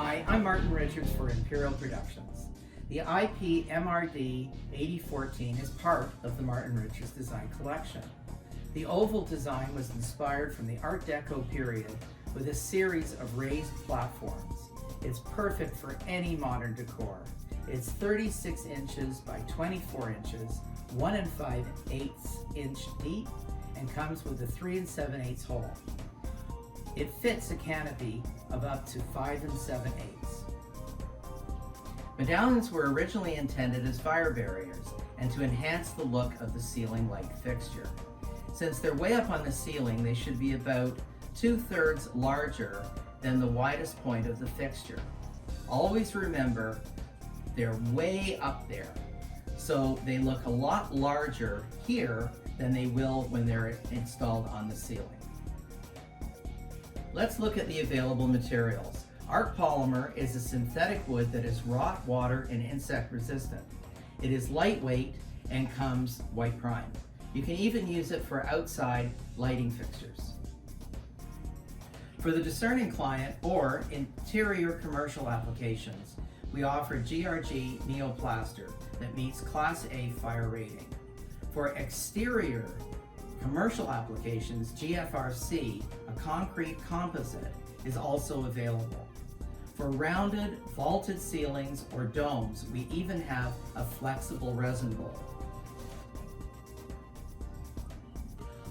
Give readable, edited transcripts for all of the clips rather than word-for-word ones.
Hi, I'm Martin Richards for Imperial Productions. The IPMRD8014 is part of the Martin Richards Design Collection. The oval design was inspired from the Art Deco period with a series of raised platforms. It's perfect for any modern decor. It's 36 inches by 24 inches, 1 5/8 inch deep, and comes with a 3 7/8 hole. It fits a canopy of up to 5 7/8. Medallions were originally intended as fire barriers and to enhance the look of the ceiling light fixture. Since they're way up on the ceiling, they should be about 2/3 larger than the widest point of the fixture. Always remember, they're way up there, so they look a lot larger here than they will when they're installed on the ceiling. Let's look at the available materials. ArchPolymer is a synthetic wood that is rot, water, and insect resistant. It is lightweight and comes white primed. You can even use it for outside lighting fixtures. For the discerning client or interior commercial applications, we offer GRG Neoplaster that meets Class A fire rating. For exterior commercial applications, GFRC, a concrete composite, is also available. For rounded, vaulted ceilings or domes, we even have a flexible resin mold.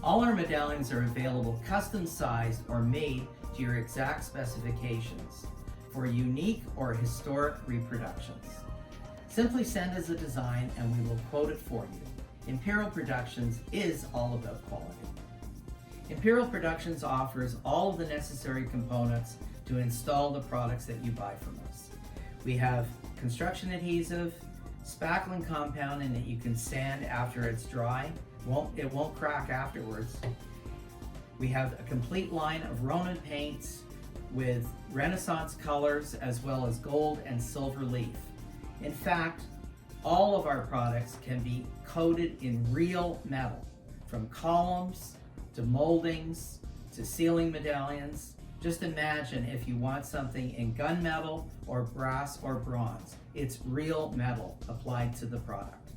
All our medallions are available custom sized or made to your exact specifications for unique or historic reproductions. Simply send us a design and we will quote it for you. Imperial Productions is all about quality. Imperial Productions offers all of the necessary components to install the products that you buy from us. We have construction adhesive, spackling compounding that you can sand after it's dry. It won't crack afterwards. We have a complete line of Ronin paints with Renaissance colors as well as gold and silver leaf. In fact, all of our products can be coated in real metal, from columns to moldings to ceiling medallions. Just imagine if you want something in gunmetal or brass or bronze. It's real metal applied to the product.